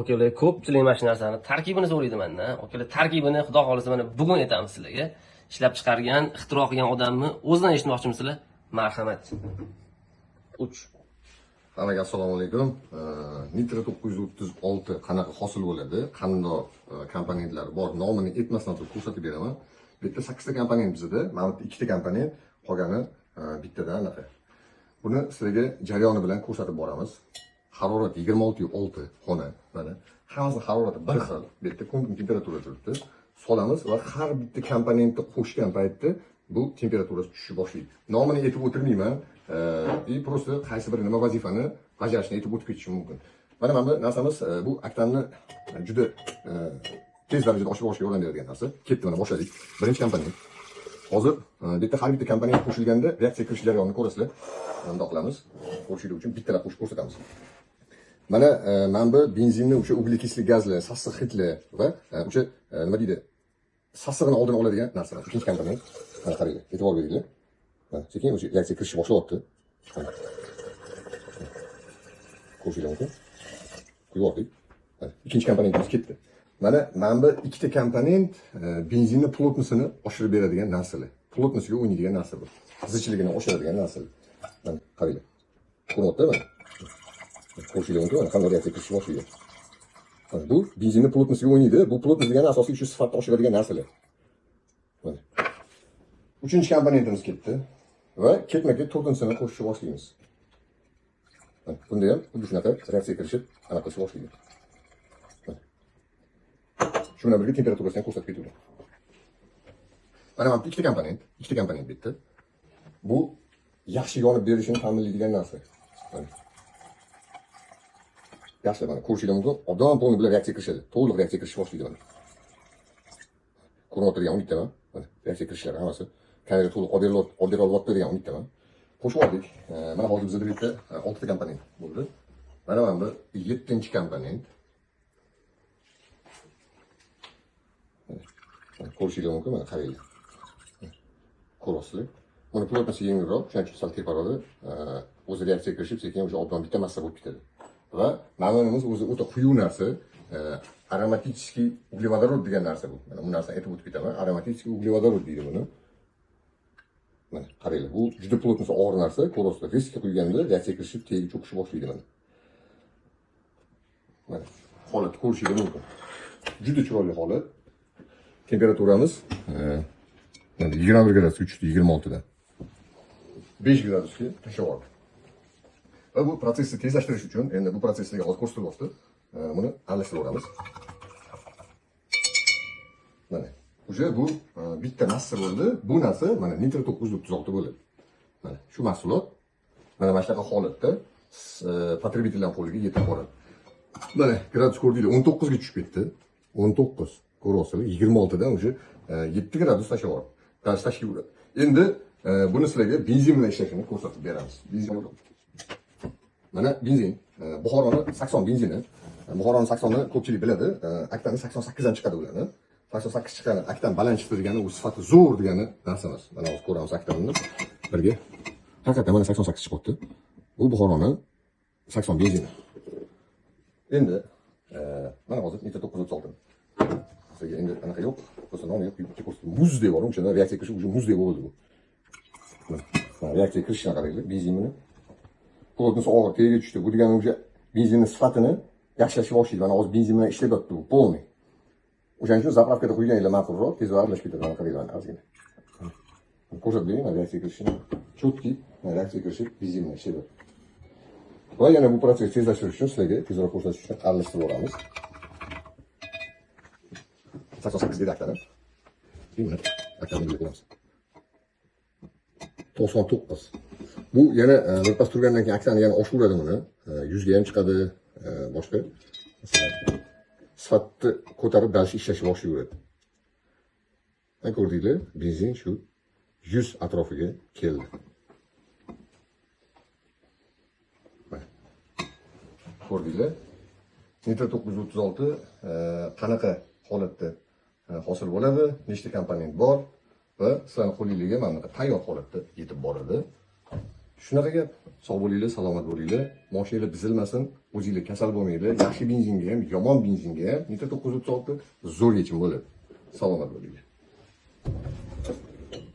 Akalar ko'pchilik mana shu narsani tarkibini so'raydi mendan. Akalar tarkibini xudo xolisa mana bugun aytamiz sizlarga. Ishlab chiqargan, ixtiro qilgan odamni o'zidan eshitmoqchimisizlar? Marhamat. 3. Hammaga assalomu alaykum. Nitro 936 qanaqa hosil bo'ladi, qandoq komponentlari bor, nomini aytmasdan turib ko'rsatib beraman. Bu yerda 8 ta komponent bizda, mana bu 2 ta komponent, qolgani bittadan anaqa. Buni sizlarga jarayoni bilan ko'rsatib boramiz. Harorat 26.6 xona, mana. Hammasi harorati bir xil. Bu yerda temperatura turibdi. Solamiz va har bitta komponentni qo'shgan paytda bu temperaturasi tushib boshlaydi. Nomini aytib o'tirmayman. Просто qaysi bir nima vazifani bajarishni aytib o'tib ketishim mumkin. Mana bu narsamiz bu oktanni juda tez darajada oshirib olishga yordam beradigan narsa. Ketdi, mana boshladik. Birinchi komponent. Hozir bu yerda har bitta komponent qo'shilganda reaksiya kirish jarayonini ko'rasizlar. Bundoq qilamiz. Ko'rishlik uchun bittalab qo'shib ko'rsatamiz. Mana bu benzinni o'sha uglekisllik gazlar, sassiq hidlar va o'sha nima deydi? Sassig'ini oldini oladigan narsa. Ikkinchi komponent. Mana qaranglar, e'tibor beringlar. Sekin o'sha reaksiya kirishni boshlayapti. Ko'rishinglar mumkin. Quyib oldik. Ikkinchi komponentimiz ketdi. Mana bu ikkita komponent benzinni plotnosini oshirib beradigan narsalar. Plotnosiga o'ynaydigan narsa bu. Zichligini oshiradigan narsalar. Mana qaranglar. Ko'ryapti mana. Ko'rishinglar mumkin. Qanday reaksiya kirishni boshlaydi. Bu benzinni plotnosiga o'ynaydi. Bu plotnos degani asosiy shu sifatni oshiradigan narsalar. Mana. Uchinchi komponentimiz ketdi. Va ketma-ket to'rtinchisini qo'shishni boshlaymiz. Bunda ham xuddi shunaqa reaksiya kirishib, anaqa qilishni boshlaydi. Shu bilan birga temperaturasini ham ko'rsatib ketaveradi. Mana bu ikkita komponent bitta. Bu yaxshi yonib berishini ta'minlaydigan narsa. Yaxshi, mana ko'rishinglar mumkin. Odam bo'lmi bilan reaksiya kirishadi. To'liq reaksiya kirishni boshlaydi mana. Ko'rib o'tirgan bittaman. Mana reaksiya kirishlari hammasi. Kamera to'liq olib beryapti degan umiddaman. Qo'shib oldik. Mana hozir bizda bitta 6 ta komponent bo'ldi. Mana bu 7-chi komponent. Ko'rishinglar mumkin, mana qaranglar. Ko'ryapsizlar. Buni plotnosi yengilroq, shuning uchun sal teparoqda o'zi reaksiya kirishib, sekin o'sha odam bitta massa bo'lib ketadi. Va ma'lumotimiz o'zi o'ta quyuq narsa, aromatический углеводород degan narsa bu. Mana bu narsani aytib o'tib ketaman. Aromatический углеводород deydi buni. Mana qaranglar, bu juda plotnosi og'ir narsa, ko'ryapsizlar. Riskga qo'yganda reaksiya kirishib, tegi cho'kishni boshlaydi mana. Mana holat ko'rishinglar mumkin. Juda chiroyli holat. Temperaturamiz 21 gradusga tushdi 26 dan. 5 gradusga tashlab oldik. Va bu prosesni tezlashtirish uchun endi bu proseslarga hozir ko'rsatilyapti. Buni aralashtiraveramiz. Mana o'sha bu bitta narsa bo'ldi. Bu narsa mana Nitro 936 bo'ladi. Mana shu mahsulot mana shunaqa holatda potrебительlar qo'liga yetib boradi. Mana gradus ko'rdinglar, 19 ga tushib ketdi. 19 ko'ryapsizlar, 26 dan o'sha 7 gradus tashlab yubordi. Tashlashga uradi. Endi buni sizlarga benzin bilan ishlashini ko'rsatib beramiz. Mana benzin, Buxoroning Sakson benzini. Buxoroning Saksonni ko'pchilik biladi. Aktani 88 dan chiqadi ularni. 88 chiqqan aktan baland chiqdi degani u sifati zo'r degani narsa emas. Mana hozir ko'ramiz aktanni birga. Haqiqatan mana 88 chiqibdi. Bu Buxoroning Sakson benzini. Endi mana hozir Nitro 936. Sizga endi anaqa yo'q, bo'lsa nomi yo'q, muzdek bor, o'shanda reaksiya kirishi uchun muzdek bo'ldi bu. Mana reaksiya kirishini qaranglar, benzinni. Plotnosi og'ir tegiga tushdi. Bu degani o'sha benzinning sifatini yaxshilashga boshlaydi. Mana hozir benzin bilan ishlayapti bu, polniy. O'shaning uchun zapravkada qo'yganinglar ma'qulroq, tezroq aralashib ketadi. Mana qaranglar, ozgina. Ko'rsatib bering, reaksiya kirishini. Chotki, reaksiya kirishi benzin bilan ishlaydi. Va yana bu prosesni tezlashtirish uchun sizlarga tezroq ko'rsatish uchun aralashtirib olamiz. 88 dedi aktarım. Değil mi? Aktarını bildirimiz. 99. Bu yana birpas turgandan keyin aktarni yana oshiradi buni. 100 ga ham chiqadi, boshqa. Masalan, sifatni ko'tarib dalish ishlashni boshlayveradi. Mana ko'rdinglar, benzin shu 100 atrofiga keldi. Ko'rdinglar? Nitro 936 qanaqa holatda hosil bo'ladi, nechta komponent bor va sizlarning qo'lingizga mana bunaqa tayyor holatda yetib boradi. Shunaqa gap. Sog' bo'linglar, salomat bo'linglar. Moshinanglar buzilmasin, o'zinglar kasal bo'lmanglar. Yaxshi benzinga ham, yomon benzinga ham Nitro 936 zo'r yechim bo'ladi. Salomat bo'linglar.